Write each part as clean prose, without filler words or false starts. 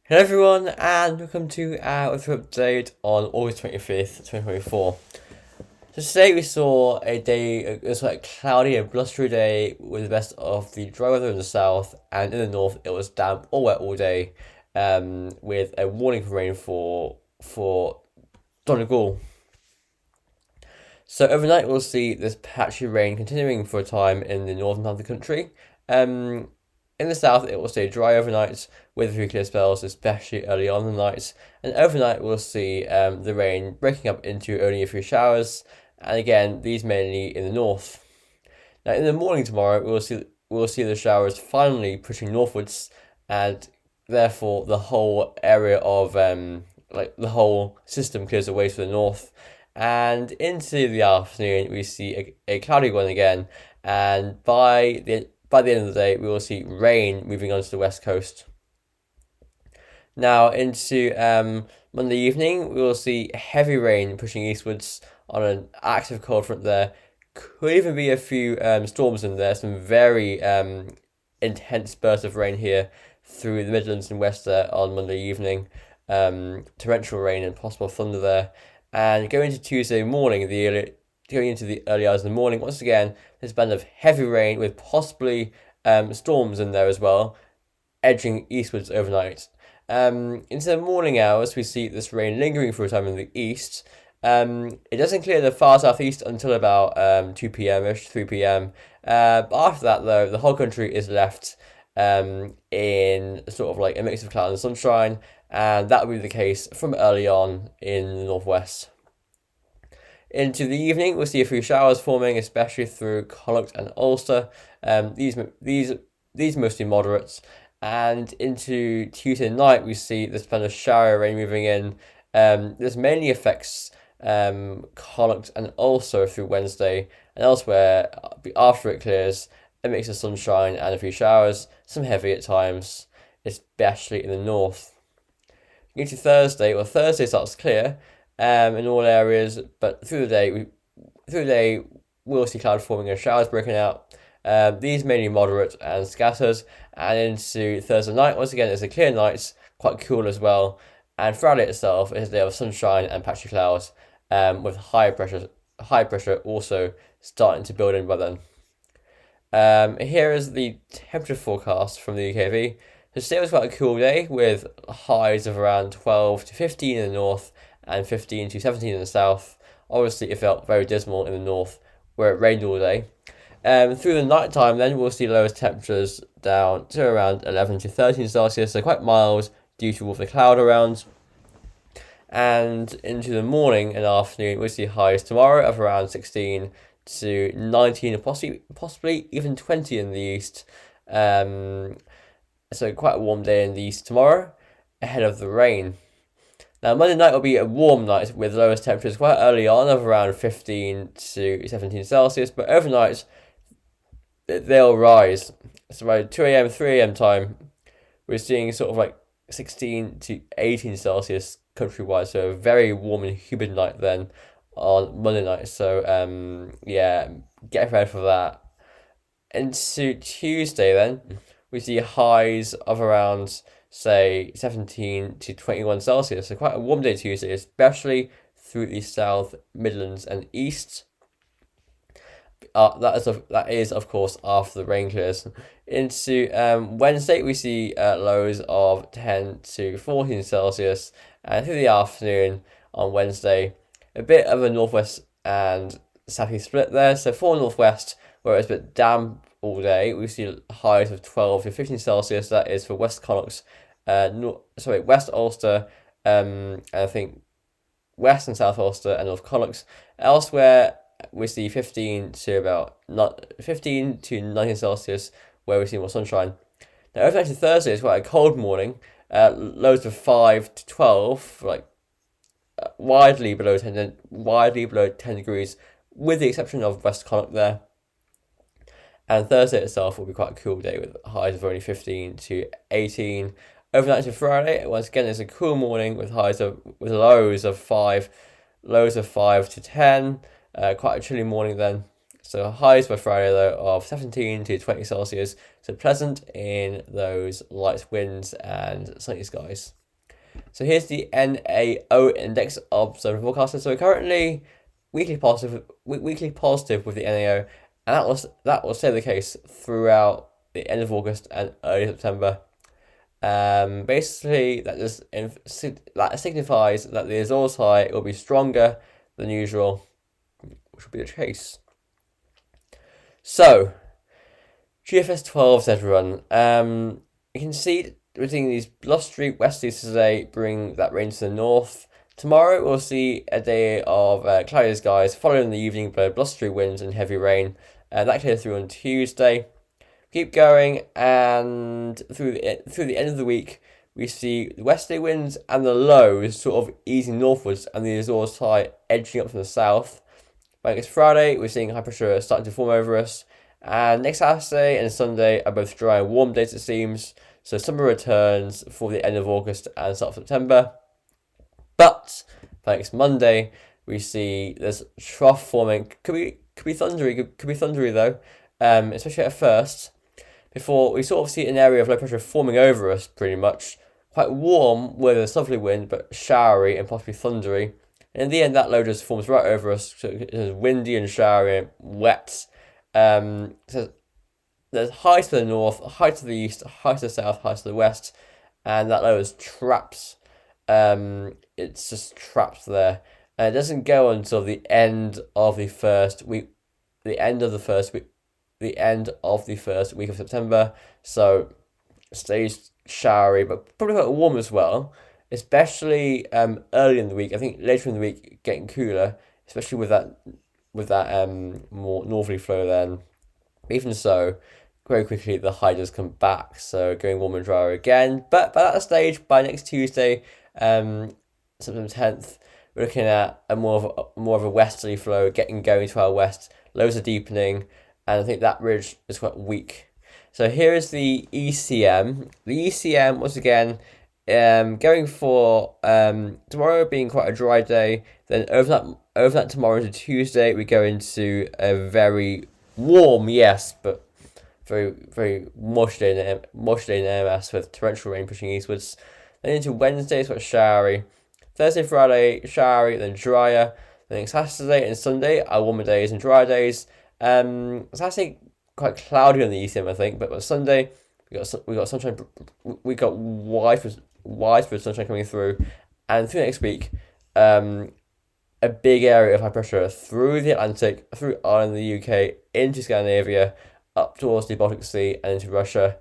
Hello everyone and welcome to our weather update on August 25th, 2024. So today we saw it was like a cloudy and blustery day with the best of the dry weather in the south, and in the north it was damp or wet all day, with a warning for rain for Donegal. So overnight we'll see this patchy rain continuing for a time in the northern part of the country. In the south, it will stay dry overnight with a few clear spells, especially early on in the night. And overnight, we'll see the rain breaking up into only a few showers. And again, these mainly in the north. Now, in the morning tomorrow, we'll see the showers finally pushing northwards, and therefore the whole area of the whole system clears away to the north. And into the afternoon, we see a cloudy one again, and by the end of the day, we will see rain moving onto the west coast. Now into Monday evening, we will see heavy rain pushing eastwards on an active cold front there. Could even be a few storms in there, some very intense bursts of rain here through the Midlands and West there on Monday evening. Torrential rain and possible thunder there. And going into Tuesday morning, going into the early hours of the morning, once again, there's a band of heavy rain with possibly storms in there as well, edging eastwards overnight. Into the morning hours, we see this rain lingering for a time in the east. It doesn't clear the far southeast until about 2 p.m.-ish, 3 p.m. But after that, though, the whole country is left in sort of like a mix of cloud and sunshine, and that will be the case from early on in the northwest. Into the evening, we'll see a few showers forming, especially through Connacht and Ulster. These mostly moderates. And into Tuesday night, we see this kind of shower rain moving in. This mainly affects Connacht and Ulster through Wednesday, and elsewhere, after it clears, a mix of sunshine and a few showers, some heavy at times, especially in the north. Into Thursday, Thursday starts clear in all areas, but through the day we'll see cloud forming and showers breaking out. These mainly moderate and scattered, and into Thursday night, once again, it's a clear night, quite cool as well. And Friday itself is a day of sunshine and patchy clouds, with high pressure also starting to build in by then. Here is the temperature forecast from the UKV. So today was quite a cool day with highs of around 12 to 15 in the north and 15 to 17 in the south. Obviously, it felt very dismal in the north where it rained all day. Through the night time, then we'll see lowest temperatures down to around 11 to 13 Celsius, so quite mild due to all the cloud around. And into the morning and afternoon, we'll see highs tomorrow of around 16 to 19, and possibly even 20 in the east. So quite a warm day in the east tomorrow, ahead of the rain. Now Monday night will be a warm night with lowest temperatures quite early on of around 15 to 17 Celsius, but overnight they'll rise. So by 2 a.m, 3 a.m. time, we're seeing sort of like 16 to 18 Celsius countrywide, so a very warm and humid night then on Monday night. So yeah, get ready for that. Into Tuesday then, we see highs of around, say, 17 to 21 Celsius. So quite a warm day Tuesday, especially through the South, Midlands and East. That is of course after the rain clears. Into Wednesday, we see lows of 10 to 14 Celsius, and through the afternoon on Wednesday, a bit of a northwest and southeast split there. So for northwest, where it's a bit damp all day, we see highs of 12 to 15 Celsius. That is for West Connacht, West Ulster, and I think West and South Ulster and North Connacht. Elsewhere, we see 15 to 19 Celsius, where we see more sunshine. Now, overnight to Thursday is quite a cold morning. Lows of 5 to 12, widely below 10 degrees, with the exception of West Connacht there. And Thursday itself will be quite a cool day with highs of only 15 to 18. Overnight to Friday, once again, it's a cool morning with lows of 5 to 10. Quite a chilly morning then. So highs by Friday though of 17 to 20 Celsius. So pleasant in those light winds and sunny skies. So here's the NAO index of solar forecasters. So we're currently weekly positive with the NAO, and that will stay the case throughout the end of August and early September. Basically, that signifies that the Azores high will be stronger than usual, which will be the case. So, GFS 12 said run. You can see we're seeing these blustery westerlies today bring that rain to the north. Tomorrow we'll see a day of cloudy skies, followed in the evening by blustery winds and heavy rain. That clears through on Tuesday. Keep going, and through the end of the week, we see the westerly winds and the lows sort of easing northwards, and the Azores high edging up from the south. By next Friday, we're seeing high pressure starting to form over us, and next Saturday and Sunday are both dry and warm days, it seems. So summer returns for the end of August and start of September. But by next Monday, we see there's trough forming. Could be thundery though, especially at first. Before we sort of see an area of low pressure forming over us, pretty much. Quite warm with a southerly wind, but showery and possibly thundery. And in the end, that low just forms right over us, so it's windy and showery and wet. So there's high to the north, high to the east, high to the south, high to the west, and that low is trapped. It's just trapped there, and it doesn't go until the end of the first week. The end of the first week of September. So it stays showery, but probably quite warm as well. Especially early in the week. I think later in the week getting cooler, especially with that more northerly flow. Then, even so, very quickly the high does come back. So going warmer and drier again. But by that stage, by next Tuesday, September 10th, we're looking at a more of a westerly flow getting going to our west. Lows are deepening, and I think that ridge is quite weak. So here is the ECM. The ECM, once again, going for tomorrow being quite a dry day. Then over that tomorrow into Tuesday, we go into a very warm, yes, but very, very moist day in AMS with torrential rain pushing eastwards. Then into Wednesday, it's quite showery. Thursday, Friday, showery, then drier. Then Saturday and Sunday are warmer days and drier days. Saturday quite cloudy on the ECM, I think, but Sunday we got sunshine. We got widespread sunshine coming through, and through next week, a big area of high pressure through the Atlantic, through Ireland, the UK, into Scandinavia, up towards the Baltic Sea and into Russia.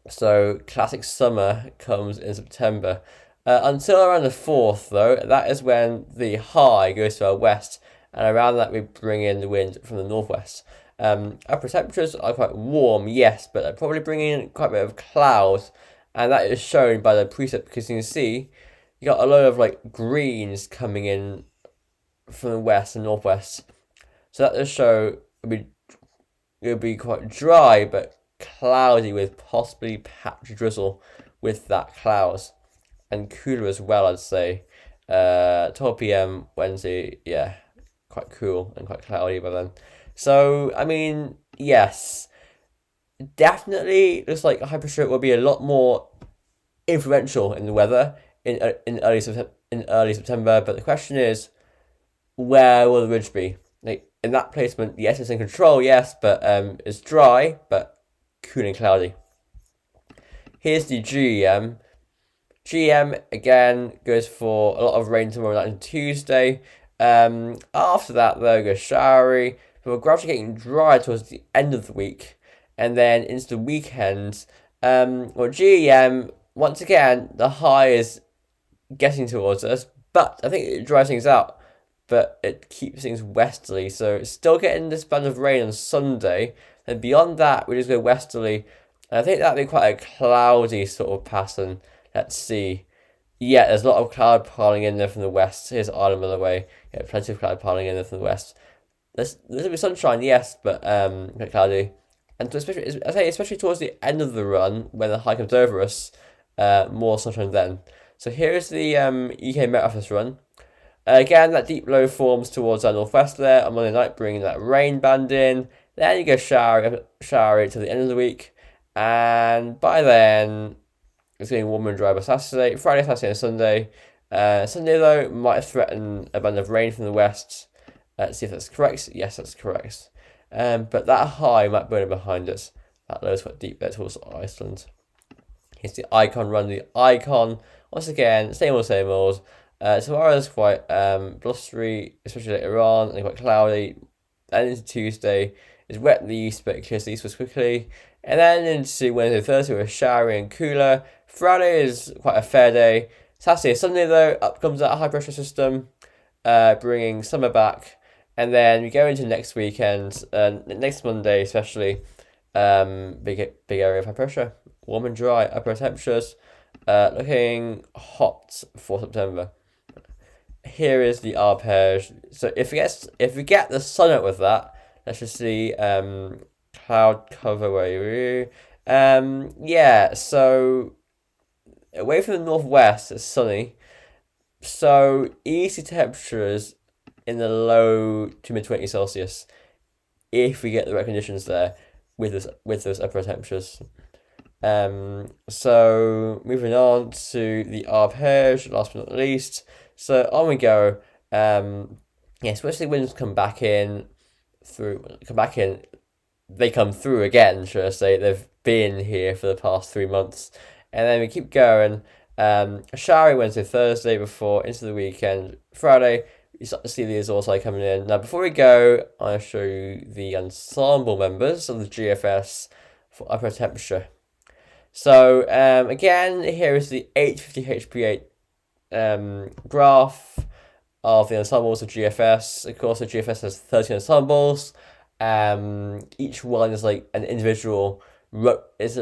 So classic summer comes in September. Until around the 4th, though, that is when the high goes to our west, and around that we bring in the wind from the northwest. Upper temperatures are quite warm, yes, but they're probably bringing in quite a bit of clouds, and that is shown by the preset, because you can see you got a lot of like greens coming in from the west and northwest. So that does show it'll be quite dry but cloudy with possibly patchy drizzle with that clouds, and cooler as well, I'd say. 12 p.m. Wednesday, yeah, quite cool and quite cloudy by then. So, I mean, yes, definitely looks like high pressure will be a lot more influential in the weather in early September. But the question is, where will the ridge be? Like in that placement, yes, it's in control, yes, but it's dry but cool and cloudy. Here's the GEM. GM again goes for a lot of rain tomorrow night and Tuesday. After that, though, goes showery, but we're gradually getting dry towards the end of the week, and then into the weekend. GEM, once again, the high is getting towards us, but I think it dries things out, but it keeps things westerly, so it's still getting this band of rain on Sunday, and beyond that, we just go westerly, and I think that'd be quite a cloudy sort of pattern. Let's see. Yeah, there's a lot of cloud piling in there from the west. Here's Ireland, by the way. Yeah, plenty of cloud piling in there from the west. There's a bit of sunshine, yes, but quite cloudy. And especially towards the end of the run, when the high comes over us, more sunshine then. So here's the UK Met Office run. Again, that deep low forms towards our northwest there on Monday night, bringing that rain band in. Then you go showery till the end of the week. And by then, it's getting warmer and dry by Saturday, Friday, Saturday, and Sunday. Sunday, though, might threaten a band of rain from the west. Let's see if that's correct. Yes, that's correct. But that high might burn behind us. That low is quite deep there towards Iceland. Here's the icon run. The icon, once again, same old. Tomorrow is quite blustery, especially later on, and quite cloudy. And into Tuesday, it's wet in the east, but it clears the eastwards quickly. And then into Wednesday, Thursday, we're showery and cooler. Friday is quite a fair day. Saturday, Sunday, though, up comes that high pressure system, bringing summer back. And then we go into next weekend, next Monday especially, big area of high pressure, warm and dry, upper temperatures, looking hot for September. Here is the arpege. So if we get the sun out with that, let's just see cloud cover where you yeah. So away from the northwest, it's sunny. So easy temperatures in the low to mid 20 Celsius if we get the right conditions there with those upper temperatures. So moving on to the arpege, last but not least. So on we go. Especially winds come back in. They come through again, should I say? They've been here for the past 3 months, and then we keep going. A showery Wednesday, Thursday before into the weekend. Friday, you start to see the Azores side coming in. Now, before we go, I'll show you the ensemble members of the GFS for upper temperature. So, again, here is the 850 HP8 graph of the ensembles of GFS. Of course, the GFS has 13 ensembles. Each one is like an individual is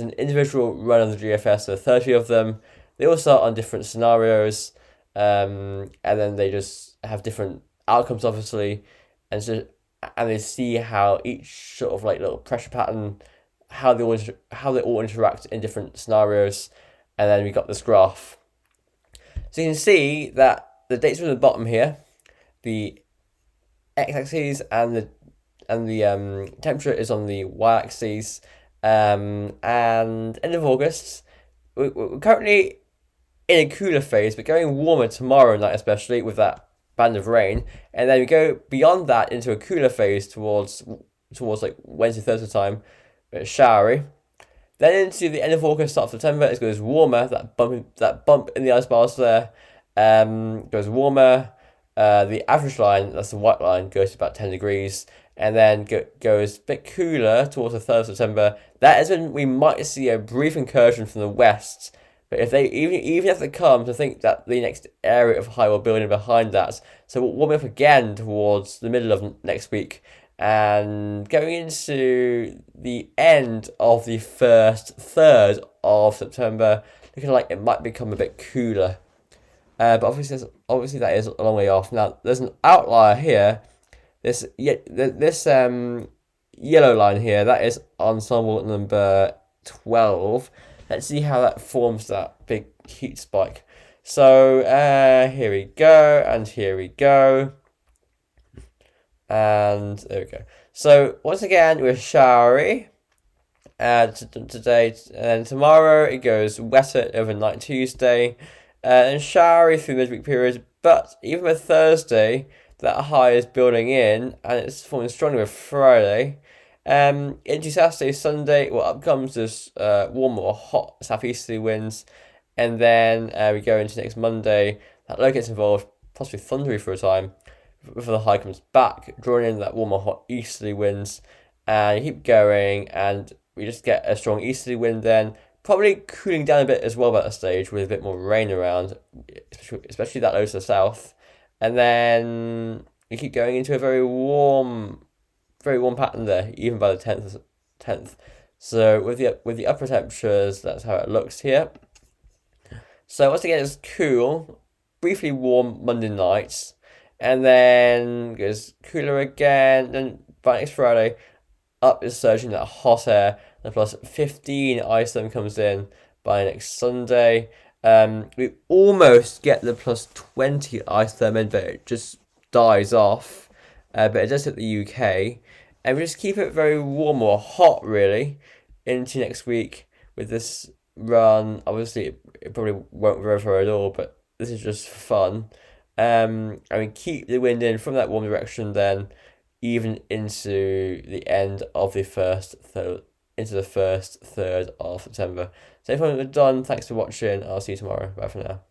an individual run of the GFS. So 30 of them. They all start on different scenarios. And then they just have different outcomes, obviously, and they see how each sort of like little pressure pattern, how they all interact in different scenarios, and then we got this graph. So you can see that the dates are at the bottom here, the x-axis and the temperature is on the y-axis, and end of August. We're currently in a cooler phase, but going warmer tomorrow night, especially with that band of rain, and then we go beyond that into a cooler phase towards like Wednesday, Thursday time, but it's showery. Then into the end of August, start of September, it goes warmer. That bump in the ice bars there, goes warmer. The average line, that's the white line, goes to about 10 degrees, and then goes a bit cooler towards the 3rd of September. That is when we might see a brief incursion from the west. But if they even if they come to think that the next area of high will build in behind that, so we'll warm up again towards the middle of next week, and going into the end of the first third of September, looking like it might become a bit cooler. But obviously that is a long way off. Now there's an outlier here. This yellow line here, that is ensemble number 12. Let's see how that forms that big heat spike. So here we go, and here we go. And there we go. So once again, we're showery today, and tomorrow it goes wetter overnight Tuesday, and showery through midweek periods. But even with Thursday, that high is building in, and it's forming strongly with Friday. Into Saturday, Sunday, well, up comes this warmer or hot southeasterly winds, and then we go into next Monday. That low gets involved, possibly thundery for a time, before the high comes back, drawing in that warmer, hot easterly winds, and you keep going, and we just get a strong easterly wind then, probably cooling down a bit as well by that stage, with a bit more rain around, especially that low to the south, and then we keep going into a very warm pattern there, even by the 10th. So with the upper temperatures, that's how it looks here. So once again, it's cool, briefly warm Monday nights, and then goes cooler again. Then by next Friday, up is surging that hot air. The plus 15 ice then comes in by next Sunday. We almost get the plus 20 ice therm in, but it just dies off. But it does hit the UK. And we just keep it very warm or hot, really, into next week with this run. Obviously, it probably won't go for at all, but this is just for fun. I mean, keep the wind in from that warm direction, then even into the end of the first third, into the first third of September. So, everyone, we're done. Thanks for watching. I'll see you tomorrow. Bye for now.